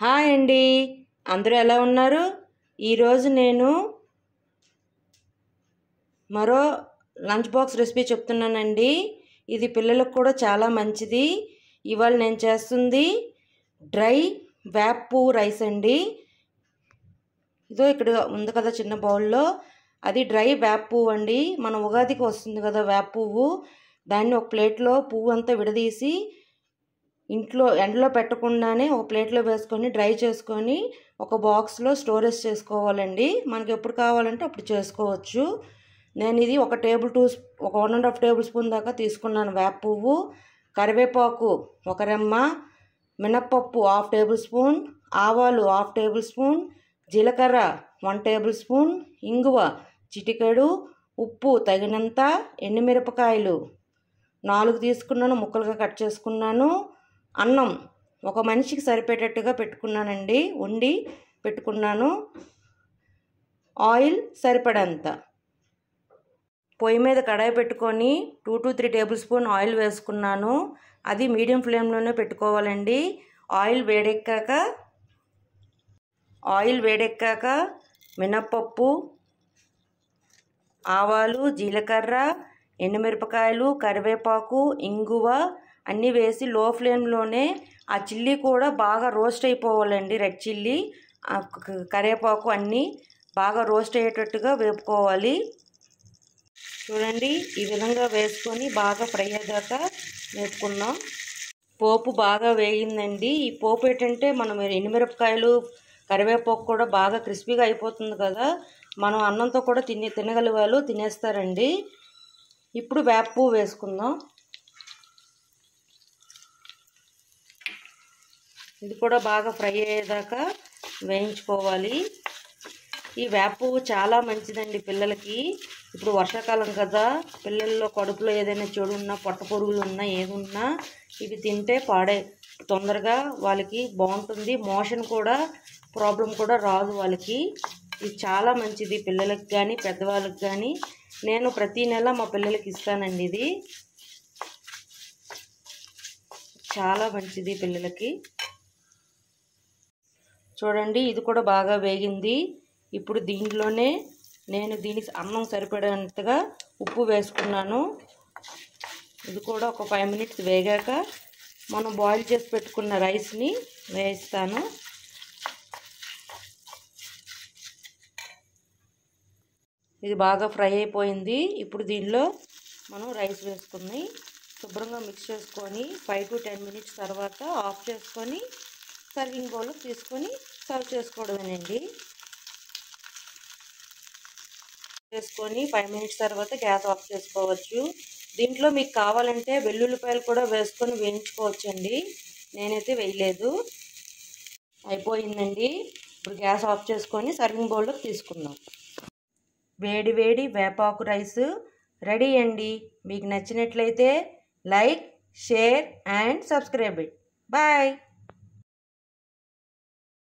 Hi అండి, అందరూ ఎలా ఉన్నారు? ఈరోజు నేను మరో లంచ్ బాక్స్ రెసిపీ చెప్తున్నానండి. ఇది పిల్లలకు కూడా చాలా మంచిది. ఇవాళ నేను చేస్తుంది డ్రై వేప పువ్వు రైస్ అండి. ఇదో ఇక్కడ ఉంది కదా చిన్న బౌల్లో, అది డ్రై వేప పువ్వు అండి. మన ఉగాదికి వస్తుంది కదా వేప పువ్వు, దాన్ని ఒక ప్లేట్లో పువ్వు అంతా విడదీసి ఇంట్లో ఎండలో పెట్టకుండానే ఒక ప్లేట్లో వేసుకొని డ్రై చేసుకొని ఒక బాక్స్లో స్టోరేజ్ చేసుకోవాలండి. మనకి ఎప్పుడు కావాలంటే అప్పుడు చేసుకోవచ్చు. నేను ఇది ఒక 1.5 టేబుల్ స్పూన్ దాకా తీసుకున్నాను వేప పువ్వు. కరివేపాకు ఒక రెమ్మ, మినప్పప్పు 1/2 టేబుల్ స్పూన్, ఆవాలు 1/2 టేబుల్ స్పూన్, జీలకర్ర 1 టేబుల్ స్పూన్, ఇంగువ చిటికెడు, ఉప్పు తగినంత, ఎండుమిరపకాయలు 4 తీసుకున్నాను, ముక్కలుగా కట్ చేసుకున్నాను. అన్నం ఒక మనిషికి సరిపడేటట్టుగా పెట్టుకున్నానండి, వండి పెట్టుకున్నాను. ఆయిల్ సరిపడంత. పొయ్యి మీద కడాయి పెట్టుకొని 2 to 3 టేబుల్ స్పూన్ ఆయిల్ వేసుకున్నాను. అది మీడియం ఫ్లేమ్లోనే పెట్టుకోవాలండి. ఆయిల్ వేడెక్కాక మినప్పప్పు, ఆవాలు, జీలకర్ర, ఎండుమిరపకాయలు, కరివేపాకు, ఇంగువ అన్నీ వేసి లో ఫ్లేమ్లోనే ఆ చిల్లీ కూడా బాగా రోస్ట్ అయిపోవాలండి. రెడ్ చిల్లీ, కరివేపాకు అన్నీ బాగా రోస్ట్ అయ్యేటట్టుగా వేపుకోవాలి. చూడండి, ఈ విధంగా వేసుకొని బాగా ఫ్రై అయ్యాక వేపుకుందాం. పోపు బాగా వేగిందండి. ఈ పోపు ఏంటంటే మనం ఎండుమిరపకాయలు, కరివేపాకు కూడా బాగా క్రిస్పీగా అయిపోతుంది కదా, మనం అన్నంతో కూడా తినగలిగే వాళ్ళు తినేస్తారండి. ఇప్పుడు వేప పువ్వు వేసుకుందాం. ఇది కూడా బాగా ఫ్రై అయ్యేదాకా వేయించుకోవాలి. ఈ వేప పువ్వు చాలా మంచిదండి పిల్లలకి. ఇప్పుడు వర్షాకాలం కదా, పిల్లల్లో కడుపులో ఏదైనా చెడు ఉన్నా, పొట్ట పురుగులు ఉన్నా, ఏదున్నా ఇవి తింటే తొందరగా వాళ్ళకి బాగుంటుంది. మోషన్ కూడా ప్రాబ్లం కూడా రాదు వాళ్ళకి. ఇది చాలా మంచిది పిల్లలకి కానీ పెద్దవాళ్ళకి కానీ. నేను ప్రతి నెల మా పిల్లలకి ఇస్తానండి. ఇది చాలా మంచిది పిల్లలకి. చూడండి, ఇది కూడా బాగా వేగింది. ఇప్పుడు దీంట్లోనే నేను దీనికి అన్నం సరిపడేంతగా ఉప్పు వేసుకున్నాను. ఇది కూడా ఒక 5 మినిట్స్ వేగాక మనం బాయిల్ చేసి పెట్టుకున్న రైస్ని వేస్తాను. ఇది బాగా ఫ్రై అయిపోయింది. ఇప్పుడు దీనిలో మనం రైస్ వేసుకుని శుభ్రంగా మిక్స్ చేసుకొని 5 to 10 మినిట్స్ తర్వాత ఆఫ్ చేసుకొని సర్వింగ్ బౌల్లో తీసుకొని సర్వ్ చేసుకోవడమేనండి. చేసుకొని 5 మినిట్స్ తర్వాత గ్యాస్ ఆఫ్ చేసుకోవచ్చు. దీంట్లో మీకు కావాలంటే వెల్లుల్లిపాయలు కూడా వేసుకొని వేయించుకోవచ్చండి. నేనైతే వేయలేదు. అయిపోయిందండి. ఇప్పుడు గ్యాస్ ఆఫ్ చేసుకొని సర్వింగ్ బౌల్లోకి తీసుకుందాం. వేడి వేడి వేపాకు రైస్ రెడీ అండి. మీకు నచ్చినట్లయితే like, share and subscribe. Bye.